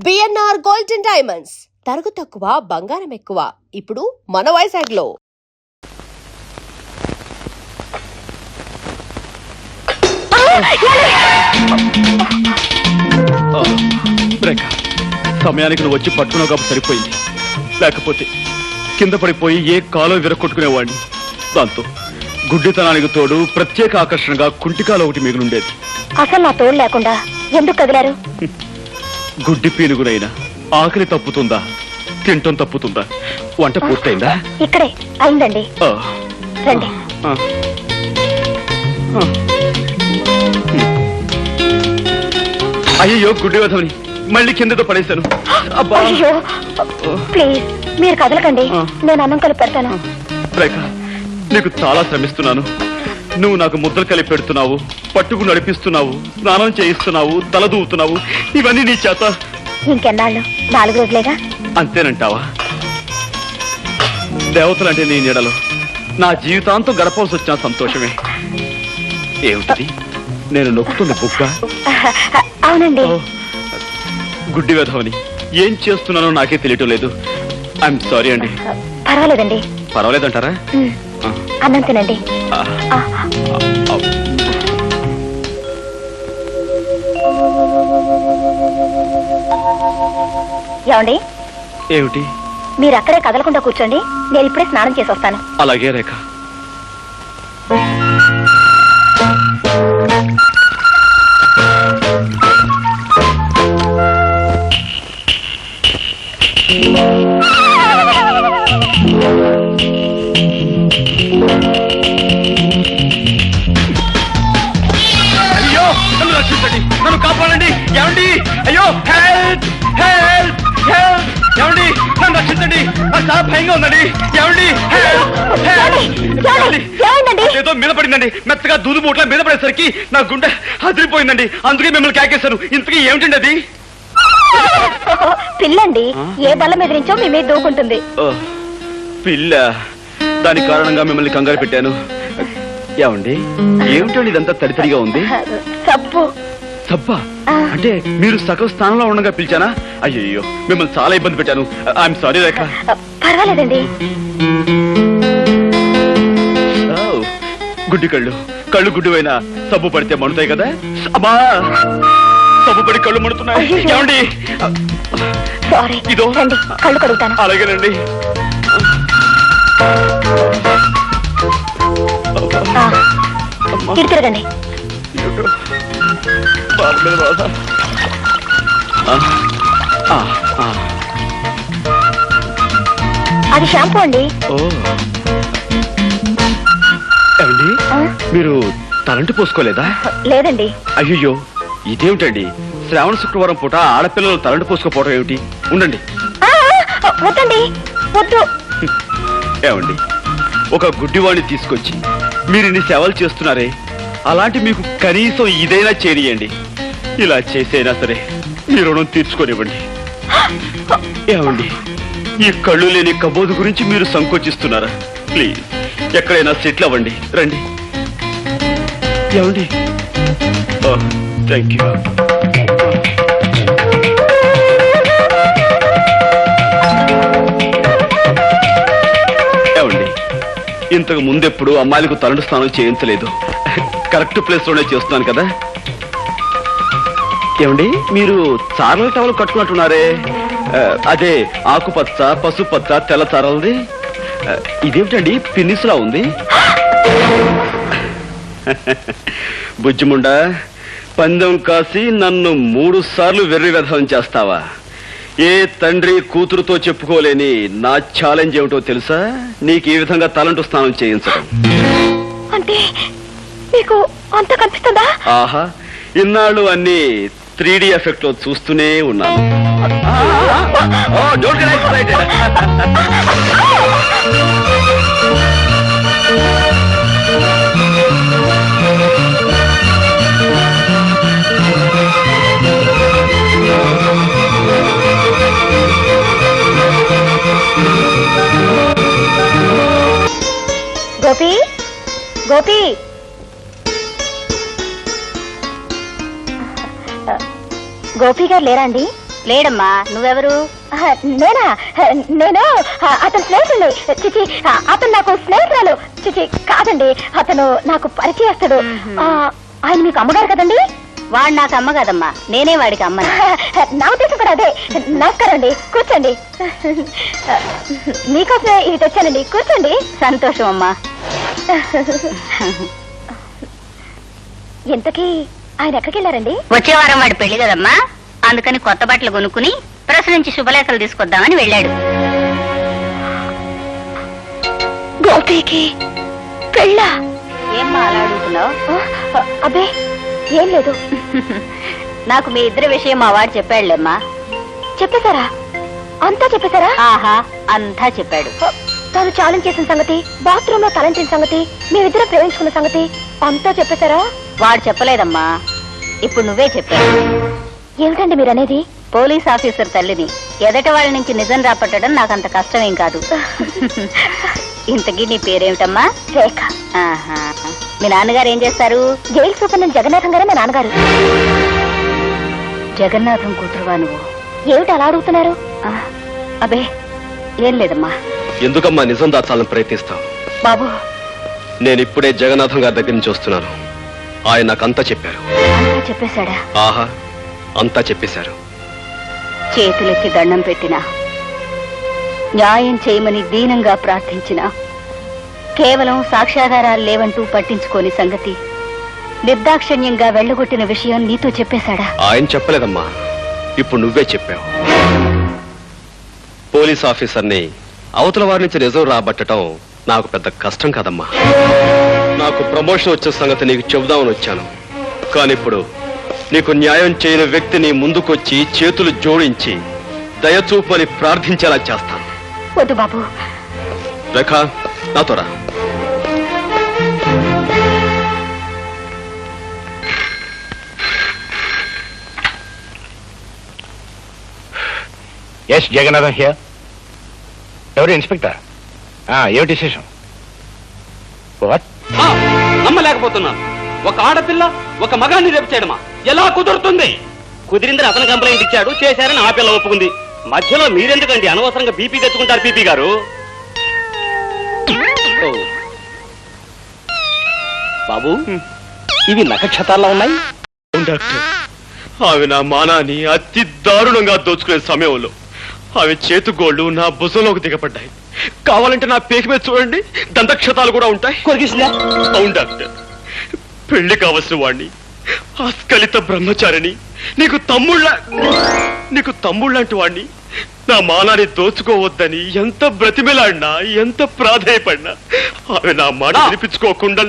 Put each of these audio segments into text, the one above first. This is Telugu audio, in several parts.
బిఎన్ఆర్ గోల్డెన్ డైమండ్స్ తరుగు తక్కువ బంగారం ఎక్కువ. ఇప్పుడు మన వైజాగ్లో. సమయానికి నువ్వు వచ్చి పట్టుకున్నావు కాబట్టి సరిపోయింది. లేకపోతే కింద పడిపోయి ఏ కాలో విరక్కొట్టుకునేవాడిని. దాంతో గుడ్డితనానికి తోడు ప్రత్యేక ఆకర్షణగా కుంటికాలు ఒకటి మిగిలిండేది. అసలు నా తోడు లేకుండా ఎందుకు కదిలారు? గుడ్డి పీనుగునైనా ఆకలి తప్పుతుందా, తింటం తప్పుతుందా? వంట పూర్తయిందా? ఇక్కడే అయిందండి. రండి. అయ్యో గుడ్డి వధవని మళ్ళీ కిందతో పడేశాను. అయ్యో ప్లీజ్ మీరు కదలకండి, నేను అన్నం కలిపి పెడతాను. రేఖ, నీకు చాలా శ్రమిస్తున్నాను. నువ్వు నాకు ముద్దలు కలిపి పెడుతున్నావు, పట్టుకు నడిపిస్తున్నావు, స్నానం చేయిస్తున్నావు, తల దూవుతున్నావు. ఇవన్నీ నీ చేత. ఇంకెన్నాళ్ళు? 4 రోజులేగా. అంతేనంటావా? దేవతలంటే నీ నీడలో నా జీవితాంతం గడపవలసి వచ్చిన సంతోషమే. ఏమిటది? నేను నొక్కుతుంది బుక్క? అవునండి. గుడ్డి వెధవని ఏం చేస్తున్నానో నాకే తెలియటం లేదు. ఐఎమ్ సారీ అండి. పర్వాలేదండి. పర్వాలేదంటారా? అన్నం తినండి. ఏమండి? ఏమిటి? మీరు అక్కడే కదలకుండా కూర్చోండి, నేను ఇప్పుడే స్నానం చేసి వస్తాను. అలాగే రేఖ. అయ్యో నన్ను రక్షించండి, నన్ను కాపాడండి. ఏమండి? అయ్యో హెల్ప్ హెల్ప్ హెల్ప్. ఏమండి నన్ను రక్షించండి, నాకు చాలా భయంగా ఉందండి. ఏమండి? ఏదో మీద పడిందండి, మెత్తగా దూదు బోట్ల మీద పడేసరికి నా గుండె అదిరిపోయిందండి. అందుకే మిమ్మల్ని కేకేశాను. ఇంతకీ ఏమిటండి అది? పిల్లండి, ఏ బల్ల మీద నుంచో మీ మీద దూకుంటుంది. పిల్ల? దాని కారణంగా మిమ్మల్ని కంగారు పెట్టాను. ఏమండి ఏమిటండి ఇదంతా తడితడిగా ఉంది? సబ్బు. సబ్బా? అంటే మీరు సగం స్థానంలో ఉండగా పిలిచానా? అయ్యో మిమ్మల్ని చాలా ఇబ్బంది పెట్టాను. ఐఎమ్ సారీ రేఖ. పర్వాలేదండి. గుడ్డి కళ్ళు గుడ్డివైనా సబ్బు పడితే మండుతాయి కదా. అమ్మా, సబ్బు పడి కళ్ళు మండుతున్నాయి. ఏమండి? ఇదో కళ్ళు కడుగుతాను. అలాగేనండి. తిరగండి. అది షాంపూ అండి. ఏమండి మీరు తలంటి పోసుకోలేదా? లేదండి. అయ్యో ఇదేమిటండి, శ్రావణ శుక్రవారం పూట ఆడపిల్లలు తలంటి పోసుకోపోవడం ఏమిటి? ఉండండి. వద్దండి, వద్దు. ఏమండి ఒక గుడ్డివాణ్ణి తీసుకొచ్చి మీరు ఇన్ని సేవలు చేస్తున్నారే, అలాంటి మీకు కనీసం ఇదైనా చేయనియండి. ఇలా చేసైనా సరే మీ రుణం తీర్చుకోనివ్వండి. ఏమండి ఈ కళ్ళు లేని కబోదు గురించి మీరు సంకోచిస్తున్నారా? ప్లీజ్ ఎక్కడైనా సెటిల్ అవ్వండి. రండి. ఏమండి? Thank you. ఏమండి ఇంతకు ముందెప్పుడు అమ్మాయిలకు తలంటు స్నానం చేయించలేదు. కరెక్ట్ ప్లేస్ లోనే చేస్తున్నాను కదా. ఏమండి మీరు చారల టవల్ కట్టుకున్నట్టున్నారే, అదే ఆకుపచ్చ, పసుపచ్చ, తెల్ల చారలది. ఇదేమిటండి పిన్నిస్లా ఉంది? బుజ్జిముండా, పందెం కాసి నన్ను 3 సార్లు వెర్రి వెధవం చేస్తావా? ఏ తండ్రి కూతురుతో చెప్పుకోలేని నా ఛాలెంజ్ ఏమిటో తెలుసా? నీకు ఈ విధంగా తలంటు స్నానం చేయించడం. అంటే మీకు అంత కనిపిస్తుందా? ఆహా, ఇన్నాళ్ళు అన్ని 3D ఎఫెక్ట్ లో చూస్తూనే ఉన్నాను. గోపి, గోపి, గోపి గారు లేరా అండి? లేడమ్మా. నువ్వెవరు? నేనా? నేను అతని స్నేహితుడు. చిచి, అతను నాకు స్నేహితురాలు. చిచి కాదండి, అతను నాకు పరిచయస్తుడు. ఆయన మీకు అమ్మగారు కదండి? వాడు నాకు అమ్మ కదమ్మా, నేనే వాడికి అమ్మ. నా ఉద్దేశం కూడా అదే. నమస్కారం అండి, కూర్చోండి. మీకోసమే ఇది తెచ్చానండి, కూర్చోండి. సంతోషం అమ్మా. ఇంతకీ ఆయన ఎక్కడికి వెళ్ళారండి? వచ్చే వారం వాడి పెళ్లి కదమ్మా, అందుకని కొత్త బట్టలు కొనుక్కుని ప్రెస్ నుంచి శుభలేఖలు తీసుకొద్దామని వెళ్ళాడు. గోపికి పెళ్ళా? ఏమ్మా అలా అడుగుతున్నావు? అబ్బే ఏం లేదు. నాకు మీ ఇద్దరి విషయం మా వాడు చెప్పాడులేమ్మా. చెప్పేశారా? అంతా చెప్పేశారా? ఆహా, అంతా చెప్పాడు. తాను ఛాలెంజ్ చేసిన సంగతి, బాత్రూమ్ లో తలంచిన సంగతి, మేమిద్దరం ప్రేమించుకున్న సంగతి అంతా చెప్పేశారా? వాడు చెప్పలేదమ్మా, ఇప్పుడు నువ్వే చెప్పావు. ఏమిటండి మీరనేది? పోలీస్ ఆఫీసర్ తల్లిని ఎదట వాళ్ళ నుంచి నిజం రాపట్టడం నాకంత కష్టమేం కాదు. ఇంతకీ నీ పేరేమిటమ్మా? రేఖ. ఆహా. మీ నాన్నగారు ఏం చేస్తారు? జైలు సూపరింటెండెంట్ జగన్నాథం గారే మా నాన్నగారు. జగన్నాథం కూతురువా నువ్వు? ఏమిటి అలా అడుగుతున్నారు? అబే ఏం లేదమ్మా. ఎందుకమ్మా నిజం దాచాలని ప్రయత్నిస్తావు? బాబు, నేను ఇప్పుడే జగన్నాథం గారి దగ్గర నుంచి వస్తున్నాను. ఆయన నాకంతా చెప్పారు. అంతా చెప్పేశాడా? ఆహా, అంతా చెప్పేశారు. చేతులెత్తి దండం పెట్టినా, న్యాయం చేయమని దీనంగా ప్రార్థించినా కేవలం సాక్ష్యాధారాలు లేవంటూ పట్టించుకోని సంగతి, నిర్దాక్షిణ్యంగా వెళ్ళగొట్టిన విషయం నీతో చెప్పేశాడా? ఆయన చెప్పలేదమ్మా, ఇప్పుడు నువ్వే చెప్పావు. పోలీస్ ఆఫీసర్ని అవతల వారి నుంచి నిజం రాబట్టడం నాకు పెద్ద కష్టం కాదమ్మా. నాకు ప్రమోషన్ వచ్చిన సంగతి నీకు చెబుదామని వచ్చాను. కానీ ఇప్పుడు నీకు న్యాయం చేయని వ్యక్తిని ముందుకొచ్చి చేతులు జోడించి దయచూపని ప్రార్థించేలా చేస్తాను. వద్దు బాబు. రేఖ, నాతో రా. Yes Jagannatham here. ఎవరు ఇన్స్పెక్టర్? ఏమిటి విశేషం? వాట్? నమ్మలేకపోతున్నాను. ఒక ఆడపిల్ల ఒక మగాన్ని రేపు చేయడమా? ఎలా కుదురుతుంది? కుదిరిందని అతను కంప్లైంట్ ఇచ్చాడు, చేశారని ఆ పిల్ల ఒప్పుకుంది. మధ్యలో మీరెందుకండి అనవసరంగా బీపీ తెచ్చుకుంటారు? పీపీ గారు, బాబు ఇవి నక్షత్రాల్లో ఉన్నాయి. డాక్టర్, ఆమె నా మానాన్ని అతి దారుణంగా దోచుకునే సమయంలో ఆమె చేతుగోళ్లు నా భుజంలోకి దిగబడ్డాయి. కావాలంటే నా పేక మీద చూడండి, దంతక్షతాలు కూడా ఉంటాయి. కొరికిసిందా? అవును డాక్టర్, పెళ్లి కావలసిన వాణ్ణి, ఆస్కలిత బ్రహ్మచారిని, నీకు తమ్ముళ్ళంటి వాణ్ణి నా మానాన్ని దోచుకోవద్దని ఎంత బ్రతిమిలాడినా, ఎంత ప్రాధేయపడినా ఆమె నా మాట వినిపించుకోకుండా.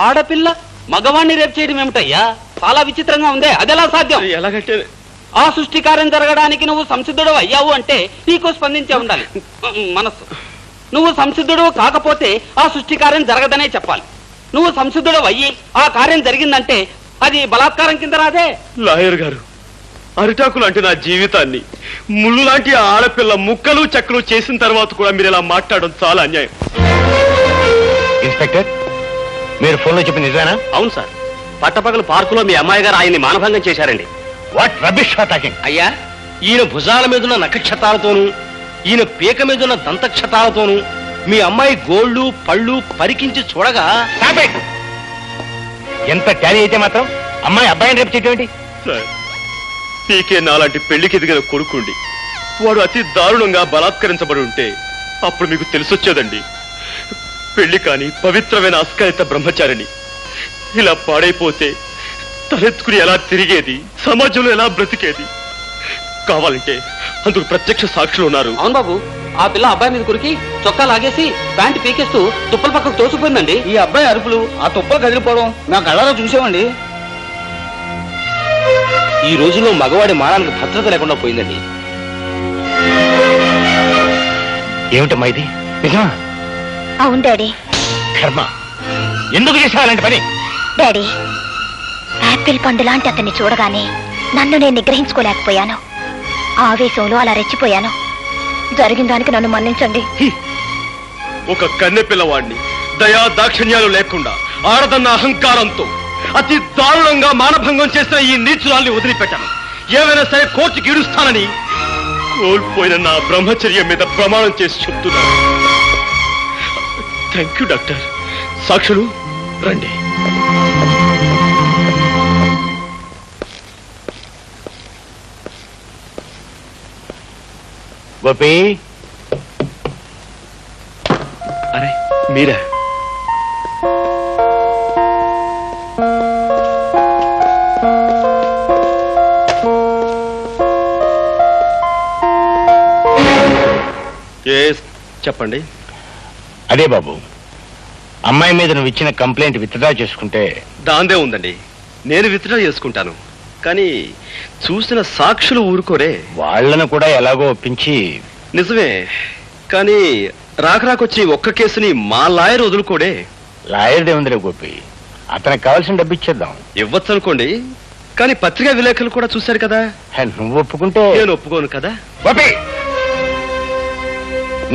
ఆడపిల్ల మగవాణ్ణి రేపు చేయడం ఏమిటయ్యా? చాలా విచిత్రంగా ఉందే. అదెలా సాధ్యం? ఎలాగంటే ఆ సృష్టి కార్యం జరగడానికి నువ్వు సంసిద్ధుడు అయ్యావు అంటే నీకు స్పందించే ఉండాలి మనస్సు. నువ్వు సంసిద్ధుడు కాకపోతే ఆ సృష్టి కార్యం జరగదనే చెప్పాలి. నువ్వు సంసిద్ధుడు అయ్యి ఆ కార్యం జరిగిందంటే అది బలాత్కారం కింద రాదే. లాయర్ గారు, అరిటాకు లాంటి నా జీవితాన్ని ముళ్ళు లాంటి ఆడపిల్ల ముక్కలు చెక్కలు చేసిన తర్వాత కూడా మీరు ఇలా మాట్లాడడం చాలా అన్యాయం. ఇన్స్పెక్టర్, మీరు ఫోన్లో చెప్పిన నిజానా? అవును సార్, పట్టపగలు పార్కులో మీ అమ్మాయి గారు ఆయన్ని మానభంగం చేశారండి. What rubbish talking? అయ్యా, ఈయన భుజాల మీదున్న నక్షత్రాలతోనూ ఈయన పీక మీదున్న దంతక్షతాలతోనూ మీ అమ్మాయి గోళ్ళు పళ్ళు పరికించి చూడగా ఎంత ట్యాలీ అయితే మాత్రం అమ్మాయి అబ్బాయిని రేపు చేయటం? సార్, పీకే నాలాంటి పెళ్లికి ఎదిగిన కొడుకుండి వాడు అతి దారుణంగా బలాత్కరించబడి ఉంటే అప్పుడు మీకు తెలిసొచ్చేదండి. పెళ్లి కాని పవిత్రమైన అస్కలిత బ్రహ్మచారిని ఇలా పాడైపోతే తలెత్తుకుని ఎలా తిరిగేది, సమాజంలో ఎలా బ్రతికేది? కావాలంటే అందుకు ప్రత్యక్ష సాక్షులు ఉన్నారు. అవును బాబు, ఆ పిల్ల అబ్బాయి మీద కురికి చొక్కా లాగేసి ప్యాంటు పీకేస్తూ తుప్పల పక్కకు తోసిపోయిందండి. ఈ అబ్బాయి అరుపులు, ఆ తుప్పలు కదిలిపోవడం నా కళ్ళలో చూసామండి. ఈ రోజుల్లో మగవాడి మానానికి భద్రత లేకుండా పోయిందండి. ఏమిటమ్మా ఇది? నిజమా? అవును డాడీ. కర్మ, ఎందుకు చేసావు అలాంటి పని? డాడీ, యాపిల్ పండు లాంటి అతన్ని చూడగానే నన్ను నేను నిగ్రహించుకోలేకపోయాను. ఆవేశంలో అలా రెచ్చిపోయాను. జరిగిన దానికి నన్ను మన్నించండి. ఒక కన్నె పిల్లవాడిని దయా దాక్షిణ్యాలు లేకుండా ఆడదన్న అహంకారంతో అతి దారుణంగా మానభంగం చేసిన ఈ నీచురాల్ని వదిలిపెట్టాను. ఏమైనా సరే కోర్టుకి ఈడుస్తానని కోల్పోయిన నా బ్రహ్మచర్యం మీద ప్రమాణం చేసి చెప్తున్నాను. Thank you doctor. సాక్షులు రండి. గోపి, అరే మీరా? చెప్పండి. అదే బాబు, అమ్మాయి మీద నువ్వు ఇచ్చిన కంప్లైంట్ విత్డ్రా చేసుకుంటే. దాందే ఉందండి, నేను విత్డ్రా చేసుకుంటాను. కానీ చూసిన సాక్షులు ఊరుకోరే. వాళ్ళను కూడా ఎలాగో ఒప్పించి. నిజమే, కానీ రాకరాకొచ్చి ఒక్క కేసుని మా లాయర్ వదులుకోడే. లాయర్దే ఉందిలే గోపి, అతనికి కావాల్సిన డబ్బు ఇచ్చేద్దాం. ఇవ్వచ్చు అనుకోండి, కానీ పత్రికా విలేకరులు కూడా చూశారు కదా. నువ్వు ఒప్పుకుంటే. నేను ఒప్పుకోను కదా. గోపి,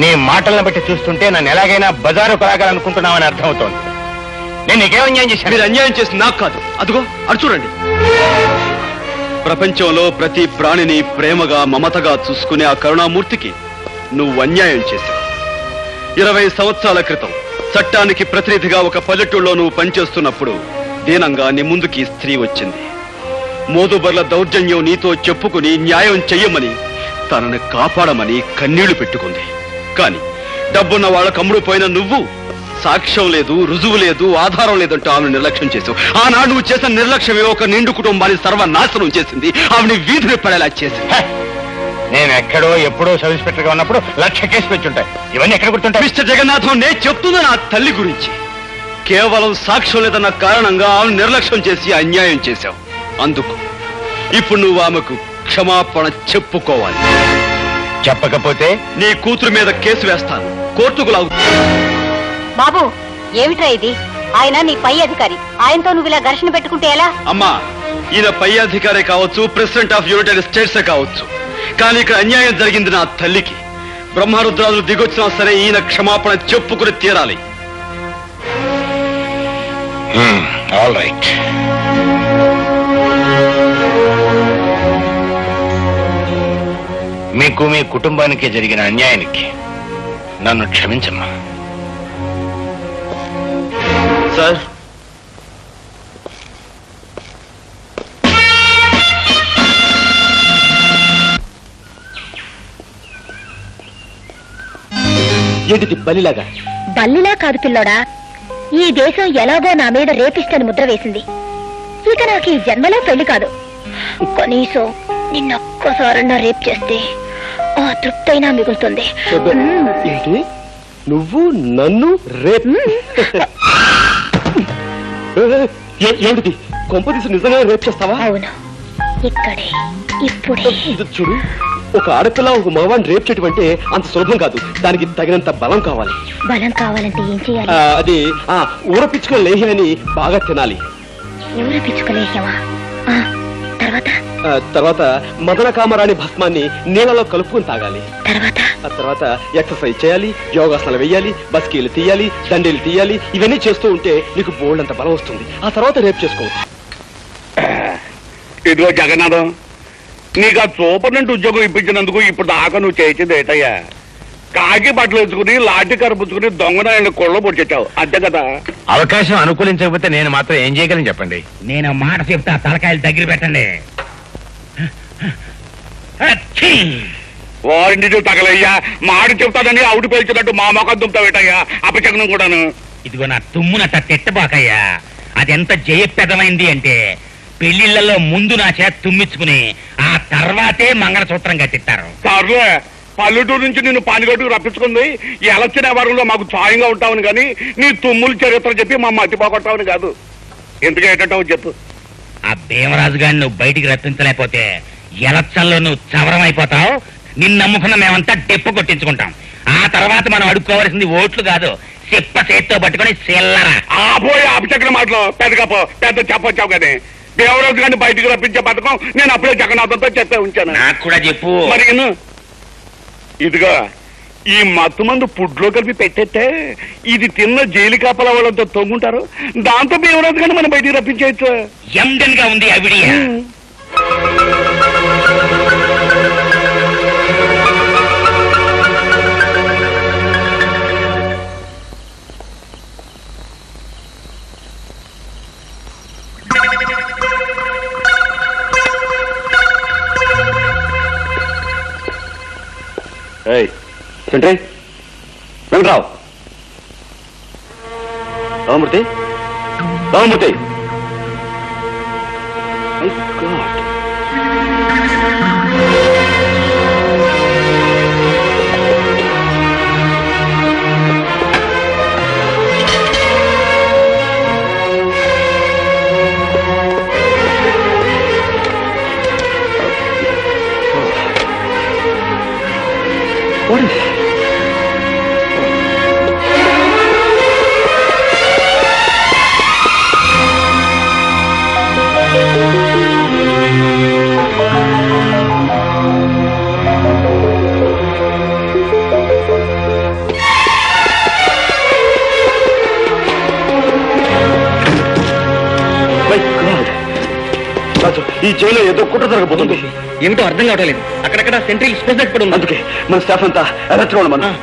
నీ మాటలను బట్టి చూస్తుంటే నన్ను ఎలాగైనా బజారు కొలాగాలనుకుంటున్నావని అర్థమవుతోంది. నేను నీకేం అన్యాయం చేశాను? మీరు అన్యాయం చేసింది నాకు కాదు, అదిగో అటు చూడండి. ప్రపంచంలో ప్రతి ప్రాణిని ప్రేమగా మమతగా చూసుకునే ఆ కరుణామూర్తికి నువ్వు అన్యాయం చేశావు. 20 సంవత్సరాల క్రితం చట్టానికి ప్రతినిధిగా ఒక పల్లెటూళ్ళలో నువ్వు పనిచేస్తున్నప్పుడు దీనంగా నీ ముందుకి స్త్రీ వచ్చింది. మోదుబర్ల దౌర్జన్యం నీతో చెప్పుకుని న్యాయం చెయ్యమని, తనని కాపాడమని కన్నీళ్లు పెట్టుకుంది. కానీ డబ్బున్న వాళ్ళ కమ్ముడు పోయిన నువ్వు సాక్ష్యం లేదు, రుజువు లేదు, ఆధారం లేదంటూ ఆమెను నిర్లక్ష్యం చేసావు. ఆనాడు నువ్వు చేసిన నిర్లక్ష్యమే ఒక నిండు కుటుంబాన్ని సర్వనాశనం చేసింది. ఆమెని వీధిని పడేలా చేసింది. నేను ఎక్కడో ఎప్పుడో సబ్ ఇన్స్పెక్టర్ గా ఉన్నప్పుడు 1,00,000 కేసులు వచ్చుంటాయి. ఇవన్నీ ఎక్కడ గుర్తుంటాయి? మిస్టర్ జగన్నాథం, నేను చెప్తున్నా నా తల్లి గురించి. కేవలం సాక్ష్యం లేదన్న కారణంగా ఆమెను నిర్లక్ష్యం చేసి అన్యాయం చేశావు. అందుకు ఇప్పుడు నువ్వు ఆమెకు క్షమాపణ చెప్పుకోవాలి. చెప్పకపోతే నీ కూతురు మీద కేసు వేస్తాను, కోర్టుకు లాగు. బాబు, ఏమిట్రా ఇది? ఆయన నీ పై అధికారి, ఆయనతో నువ్వు ఇలా ఘర్షణ పెట్టుకుంటే ఎలా? అమ్మా, ఈయన పై అధికారే కావచ్చు, ప్రెసిడెంట్ ఆఫ్ యునైటెడ్ స్టేట్సే కావచ్చు, కానీ ఇక్కడ అన్యాయం జరిగింది నా తల్లికి. బ్రహ్మరుద్రాలు దిగొచ్చినా సరే ఈయన క్షమాపణ చెప్పుకుని తీరాలి. All right. మీకు మీ కుటుంబానికి జరిగిన అన్యాయానికి నన్ను క్షమించమ్మా. సార్, ఏంటిది బలిలాగా? బల్లిలా కాదు పిల్లోడా, ఈ దేశం ఎలాగో నా మీద రేపిస్తని ముద్ర వేసింది. ఇక నాకు ఈ జన్మలో పెళ్లి కాదు. కనీసం నిన్నొక్కసారన్నా రేప్ చేస్తే ఆ తృప్తైనా మిగులుతుంది. ఏంటి, నువ్వు నన్ను రేప్? ఏంటిది, కొంపదీసి నిజంగా రేప్ చేస్తావా? అవును, ఇక్కడే ఇప్పుడే. చూడు, ఒక ఆడపిల్ల ఒక మగవాడిని రేప్ చేయటం అంటే అంత సులభం కాదు. దానికి తగినంత బలం కావాలి. బలం కావాలంటే ఏం చేయాలి? అది ఊరపిచ్చుకుని లేహ్యాన్ని బాగా తినాలి. ఊరపించుకోలేసావా? తర్వాత మదన కామరాణి భస్మాన్ని నీళ్ళలో కలుపుకొని తాగాలి. ఆ తర్వాత ఎక్సర్సైజ్ చేయాలి, యోగాసనాలు వేయాలి, బస్కీలు తీయాలి, దండీలు తీయాలి. ఇవన్నీ చేస్తూ ఉంటే నీకు బోల్డంత బలం వస్తుంది. ఆ తర్వాత రేపు చేసుకోవచ్చు. ఇదిగో జగన్నాథం, నీకు ఆ సూపర్నెంట్ ఉద్యోగం ఇప్పించినందుకు ఇప్పుడు దాకా నువ్వు చేసేది ఏటయ్యా? కాకి బట్టలు వేసుకుని లాఠీ కరుపుచ్చుకుని దొంగనాయని కొళ్ళ పొడిచెట్టావు, అంతే కదా? అవకాశం అనుకూలించకపోతే నేను మాత్రం ఏం చేయగలను చెప్పండి? నేను మాట చెప్తా, తలకాయలు దగ్గర పెట్టండి. వారింటి తగలయ్యా, మాట చెప్తాదని అవుటు పేల్చినట్టు మా మొఖం దుంపుతావేటయ్యా అపచకనం కూడాను. ఇదిగో నా తుమ్మునట్ట తిట్టబాకయ్యా. అదెంత జయప్రదమైంది అంటే పెళ్లిళ్లలో ముందు నా చేత తుమ్మించుకుని ఆ తర్వాతే మంగళసూత్రం కట్టిస్తారు. సర్లే, పల్లెటూరు నుంచి నిన్ను పానిగట్టుకు రప్పించుకుంది ఎలక్షన్ వ్యవహారంలో మాకు సాయంగా ఉంటావని కానీ నీ తుమ్ముల చరిత్ర చెప్పి మా మట్టి పోగొట్టావని కాదు. ఎందుకు ఏంటంటావు చెప్పు. ఆ భీమరాజు గారిని నువ్వు బయటికి రప్పించలేకపోతే ఎలక్షన్లో నువ్వు చవరం అయిపోతావు. నిన్ను నమ్ముకున్న మేమంతా డెప్పు కొట్టించుకుంటాం. ఆ తర్వాత మనం అడుక్కోవలసింది ఓట్లు కాదు, చెప్ప చేత్తో పట్టుకుని చిల్లర. ఆపోయి అపచక్ర మాటలు పెద్ద చెప్పొచ్చావు కానీ దేవరాజు గారిని బయటికి రప్పించే పథకం నేను అప్పుడే జగన్నాథంతో చెప్పే ఉంచాను. నాకు కూడా చెప్పు. మరి ఇదిగా ఈ మత్తు మందు ఫుడ్లో కలిపి పెట్టేస్తే ఇది తిన్న జైలు కాపలా వాళ్ళంతా తొంగుంటారు. దాంతో దేవరాజు గారిని మనం బయటికి రప్పించేయచ్చు. ఎండన్ గా ఉంది అవిడియా. Sentry Venkatrao, Ramamurthy, Ramamurthy. My God. What is it? My God. Raju, ఈ జైల్లో ఏదో కుట్ర జరగబోతుంది. ఏమిటో అర్థం కావటం లేదు. అక్కడక్కడ సెంట్రల్ స్పెషల్ పడి ఉంది. అందుకే మన స్టాఫ్ అంతా అలర్ట్ గా మనం.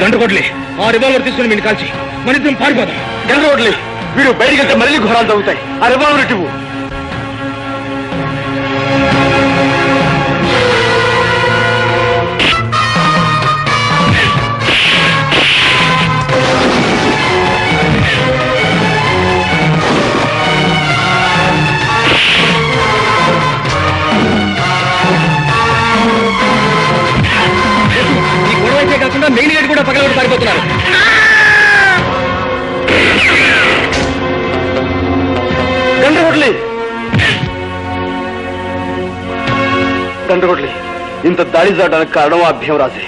గంట కొట్లే ఆ రివాల్వర్ తీసుకుని మీరు కాల్చి మన ఇద్దరం పారిపోదాం. గంట కొట్లే, వీడు బయటికి వెళ్తే మళ్ళీ ఘోరాలు తగ్గుతాయి. ఆ రివాల్వర్ ఇవ్వు. ఈ గొడవ అయితే కాకుండా మెయిన్ గేట్ కూడా పగలబడి పారిపోతున్నారు. గండ్రగొడ్లి, ఇంత దాడి జరగడానికి కారణం ఆ భీమరాజే.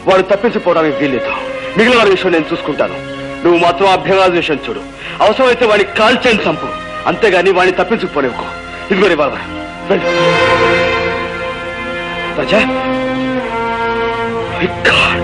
వాడు తప్పించిపోవడానికి వీల్లేదు. మిగిలిన వాడి విషయం నేను చూసుకుంటాను. నువ్వు మాత్రం ఆ భీమరాజు విషయం చూడు. అవసరమైతే వాడిని కాల్చేని చంపు, అంతేగాని వాడిని తప్పించుకుపోలేవుకో. ఇదిగో రివాల్వర్. వెళ్ళు రాజా. My God.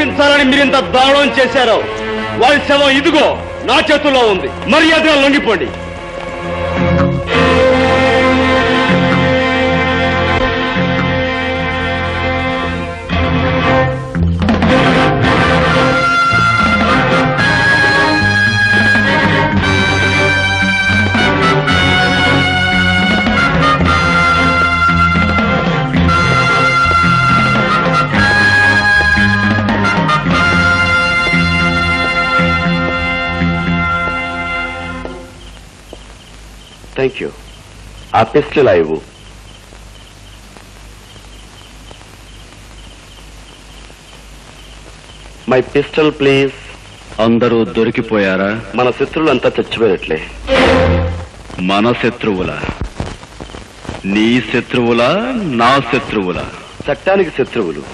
తప్పించాలని మీరింత దారుణం చేశారో వారి శవం ఇదిగో నా చేతుల్లో ఉంది. మర్యాదగా లొంగిపోండి. Thank you. ఆ పిస్టల్ ఇవ్వు. My pistol please. అందరూ దొరికిపోయారా? మన శత్రువులంతా చచ్చిపోయినట్లే. మన శత్రువులా? నీ శత్రువులా నా శత్రువులా? చట్టానికి శత్రువులు.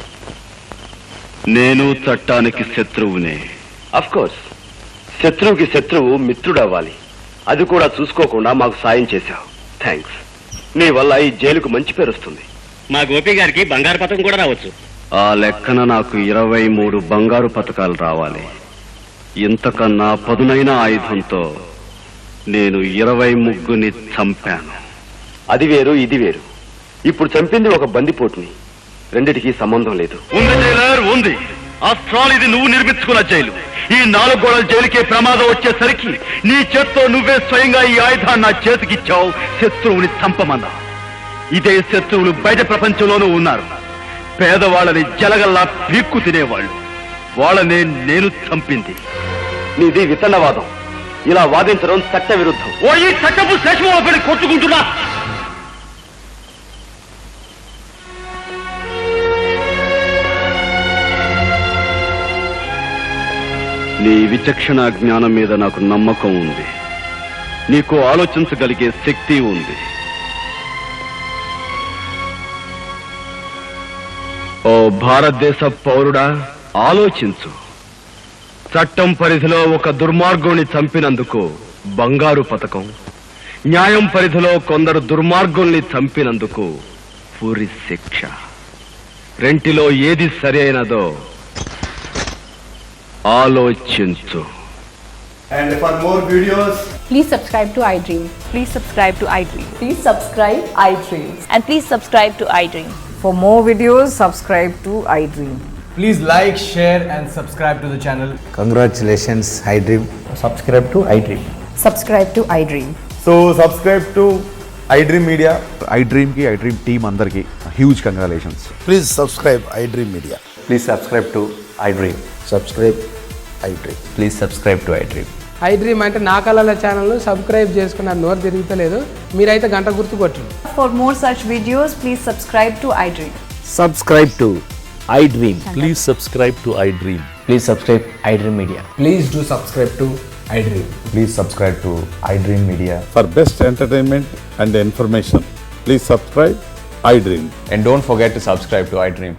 నేను చట్టానికి శత్రువునే. అఫ్ కోర్స్ శత్రువుకి శత్రువు మిత్రుడు అవ్వాలి. అది కూడా చూసుకోకుండా మాకు సాయం చేశావు. థ్యాంక్స్. నీ వల్ల ఈ జైలుకు మంచి పేరు వస్తుంది. మా గోపి గారికి బంగారు పథకం కూడా రావచ్చు. ఆ లెక్కన నాకు 23 బంగారు పథకాలు రావాలి. ఇంతకన్నా పదునైన ఆయుధంతో నేను 23ని చంపాను. అది వేరు ఇది వేరు. ఇప్పుడు చంపింది ఒక బందిపోటుని. రెండిటికి సంబంధం లేదు. ఉంది జైలర్ ఉంది. ఆఫ్టర్ ఇది నువ్వు నిర్మించుకున్న జైలు. ఈ 4 గోడల జైలుకే ప్రమాదం వచ్చేసరికి నీ చేత్తో నువ్వే స్వయంగా ఈ ఆయుధాన్ని నా చేతికిచ్చావు. శత్రువుని చంపమన్నా. ఇదే శత్రువులు బయట ప్రపంచంలోనూ ఉన్నారు. పేదవాళ్ళని జలగల్లా పీక్కు తినేవాళ్ళు. వాళ్ళనే నేను చంపింది. నీది విత్తనవాదం. ఇలా వాదించడం చట్ట విరుద్ధం. ఓ ఈ చట్టపు శేషమోపడి కొట్టుకుంటున్నా. నీ విచక్షణ జ్ఞానం మీద నాకు నమ్మకం ఉంది. నీకు ఆలోచించగలిగే శక్తి ఉంది. ఓ భారతదేశ పౌరుడా, ఆలోచించు. చట్టం పరిధిలో ఒక దుర్మార్గుని చంపినందుకు బంగారు పథకం, న్యాయం పరిధిలో కొందరు దుర్మార్గుల్ని చంపినందుకు ఉరి శిక్ష. రెంటిలో ఏది సరి అయినదో ఆలోచించు. And for more videos, Please subscribe to iDream. Please subscribe to iDream. Please subscribe iDream. And please subscribe to iDream. For more videos, subscribe to iDream. please like, share and subscribe to the channel. Congratulations, iDream. Subscribe to iDream. Subscribe to iDream. So subscribe to iDream Media. iDream ki iDream team andarki huge congratulations. Please subscribe iDream Media. Please subscribe to iDream. Subscribe iDream. Please subscribe to iDream. iDream అంటే నా కళల ఛానల్ సబ్స్క్రైబ్ చేసుకున్న నోరు తిరుగుతలేదు. మీరైతే గంట గుర్తు కొట్టండి. For more such videos, please subscribe to iDream. Subscribe to iDream. Please subscribe to iDream. Please subscribe iDream Media. Please do subscribe to iDream. Please subscribe to iDream Media. For best entertainment and information, please subscribe iDream. And don't forget to subscribe to iDream.